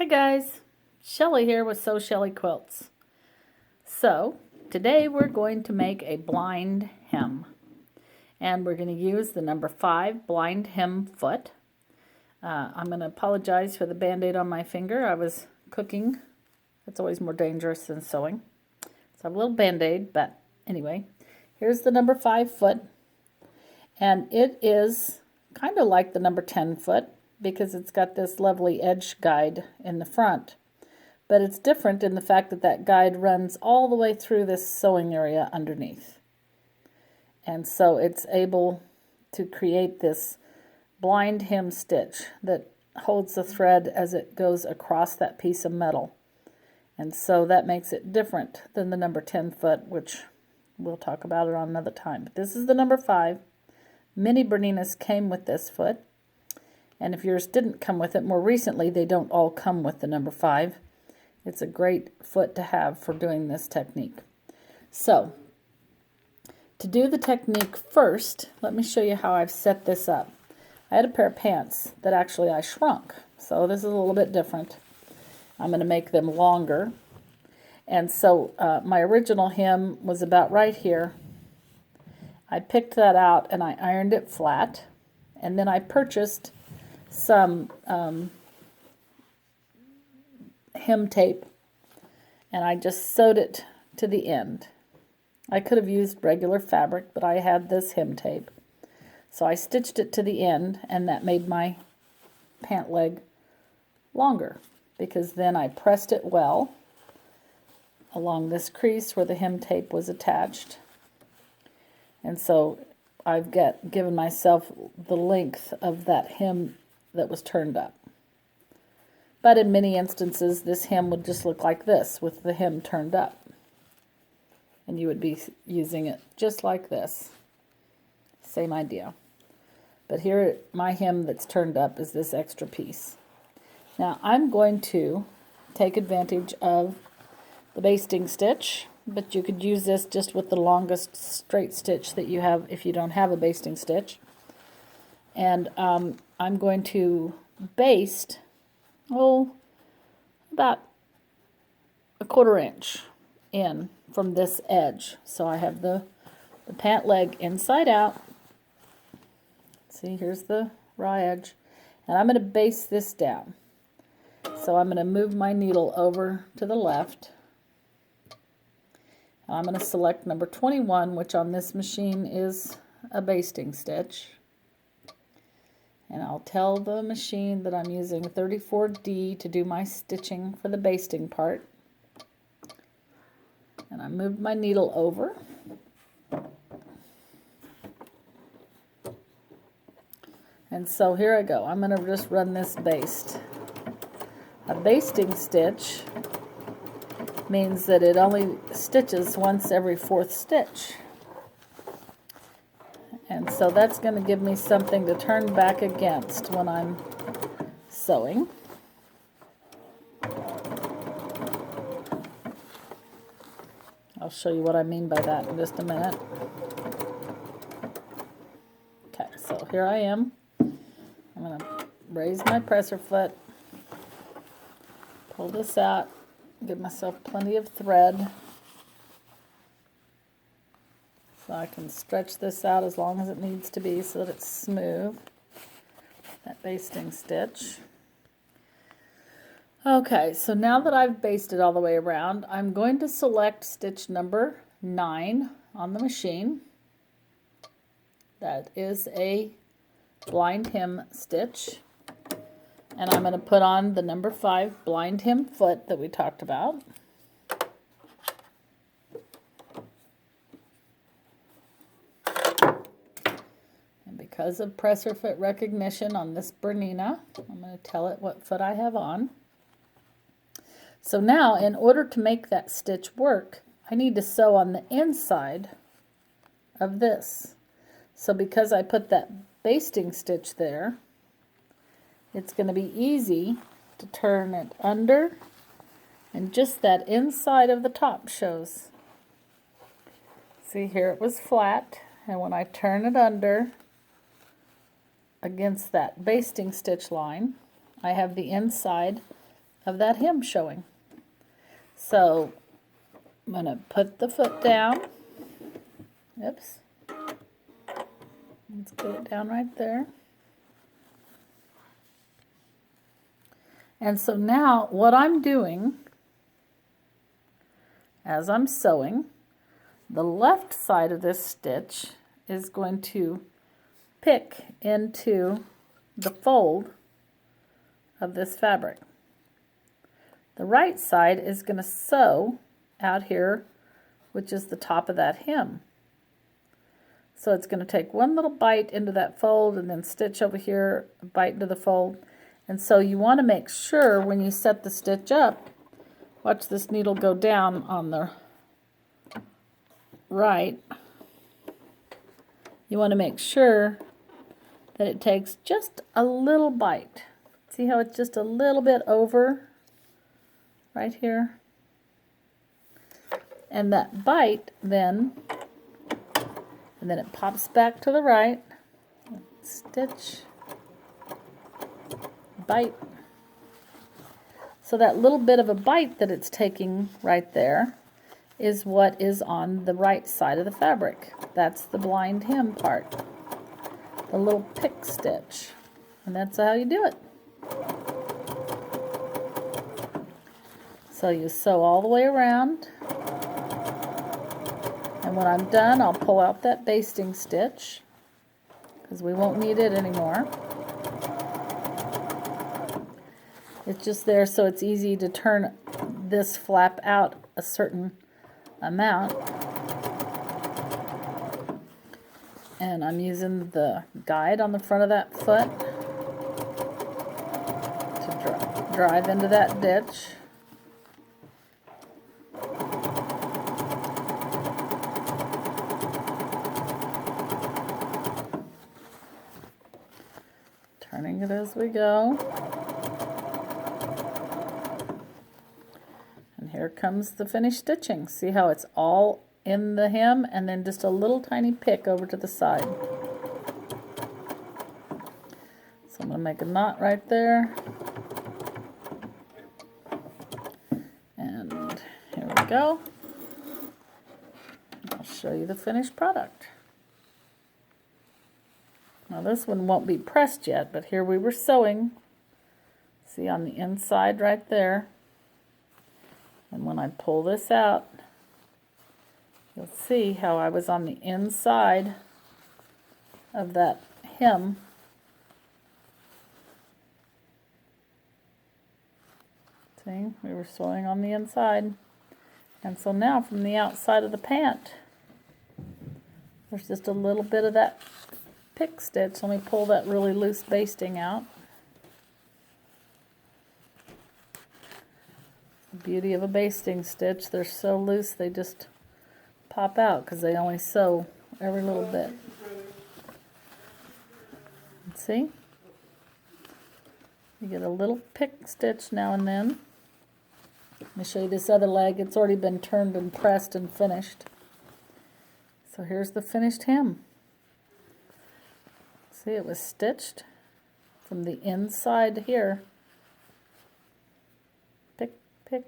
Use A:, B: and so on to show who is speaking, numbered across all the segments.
A: Hi guys, Shelly here with Sew Shelly Quilts. So today we're going to make a blind hem, and we're going to use the number 5 blind hem foot. I'm going to apologize for the band-aid on my finger. I was cooking. It's always more dangerous than sewing. So I have a little band-aid, but anyway, here's the number 5 foot, and it is kind of like the number 10 foot because it's got this lovely edge guide in the front. But it's different in the fact that that guide runs all the way through this sewing area underneath. And so it's able to create this blind hem stitch that holds the thread as it goes across that piece of metal. And so that makes it different than the number 10 foot, which we'll talk about it on another time. But this is the number 5. Many Berninas came with this foot. And if yours didn't come with it, more recently they don't all come with the number 5. It's a great foot to have for doing this technique. So, to do the technique first, let me show you how I've set this up. I had a pair of pants that actually I shrunk, so this is a little bit different. I'm going to make them longer. And so my original hem was about right here. I picked that out and I ironed it flat, and then I purchased some hem tape, and I just sewed it to the end. I could have used regular fabric, but I had this hem tape. So I stitched it to the end, and that made my pant leg longer, because then I pressed it well along this crease where the hem tape was attached. And so I've given myself the length of that hem that was turned up. But in many instances, this hem would just look like this with the hem turned up. And you would be using it just like this. Same idea. But here, my hem that's turned up is this extra piece. Now, I'm going to take advantage of the basting stitch, but you could use this just with the longest straight stitch that you have if you don't have a basting stitch. And I'm going to baste, about a 1/4 inch in from this edge. So I have the pant leg inside out. See, here's the raw edge. And I'm going to baste this down. So I'm going to move my needle over to the left. I'm going to select number 21, which on this machine is a basting stitch. And I'll tell the machine that I'm using 34D to do my stitching for the basting part. And I moved my needle over. And so here I go. I'm going to just run this baste. A basting stitch means that it only stitches once every 4th stitch. And so that's going to give me something to turn back against when I'm sewing. I'll show you what I mean by that in just a minute. Okay, so here I am. I'm going to raise my presser foot, pull this out, give myself plenty of thread. So I can stretch this out as long as it needs to be so that it's smooth, that basting stitch. Okay, so now that I've basted all the way around, I'm going to select stitch number 9 on the machine. That is a blind hem stitch. And I'm going to put on the number 5 blind hem foot that we talked about. Because of presser foot recognition on this Bernina, I'm going to tell it what foot I have on. So now, in order to make that stitch work, I need to sew on the inside of this. So because I put that basting stitch there, it's going to be easy to turn it under, and just that inside of the top shows. See, here it was flat, and when I turn it under, against that basting stitch line, I have the inside of that hem showing. So I'm going to put the foot down. Oops. Let's get it down right there. And so now what I'm doing, as I'm sewing, the left side of this stitch is going to pick into the fold of this fabric. The right side is going to sew out here, which is the top of that hem. So it's going to take one little bite into that fold and then stitch over here, bite into the fold. And so you want to make sure when you set the stitch up, watch this needle go down on the right. You want to make sure that it takes just a little bite. See how it's just a little bit over right here? And that bite then, and then it pops back to the right, stitch, bite. So that little bit of a bite that it's taking right there is what is on the right side of the fabric. That's the blind hem part, the little pick stitch, and that's how you do it. So you sew all the way around, and when I'm done I'll pull out that basting stitch because we won't need it anymore. It's just there so it's easy to turn this flap out a certain amount. And I'm using the guide on the front of that foot to drive into that ditch. Turning it as we go. And here comes the finished stitching. See how it's all in the hem and then just a little tiny pick over to the side. So I'm going to make a knot right there. And here we go. I'll show you the finished product. Now this one won't be pressed yet, but here we were sewing. See on the inside right there. And when I pull this out, you'll see how I was on the inside of that hem. See, we were sewing on the inside. And so now from the outside of the pant, there's just a little bit of that pick stitch. Let me pull that really loose basting out. The beauty of a basting stitch, they're so loose they just pop out because they only sew every little bit. See? You get a little pick stitch now and then. Let me show you this other leg. It's already been turned and pressed and finished. So here's the finished hem. See, it was stitched from the inside here. Pick, pick.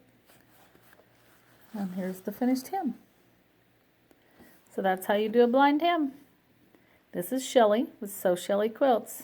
A: And here's the finished hem. So that's how you do a blind hem. This is Shelley with Sew Shelley Quilts.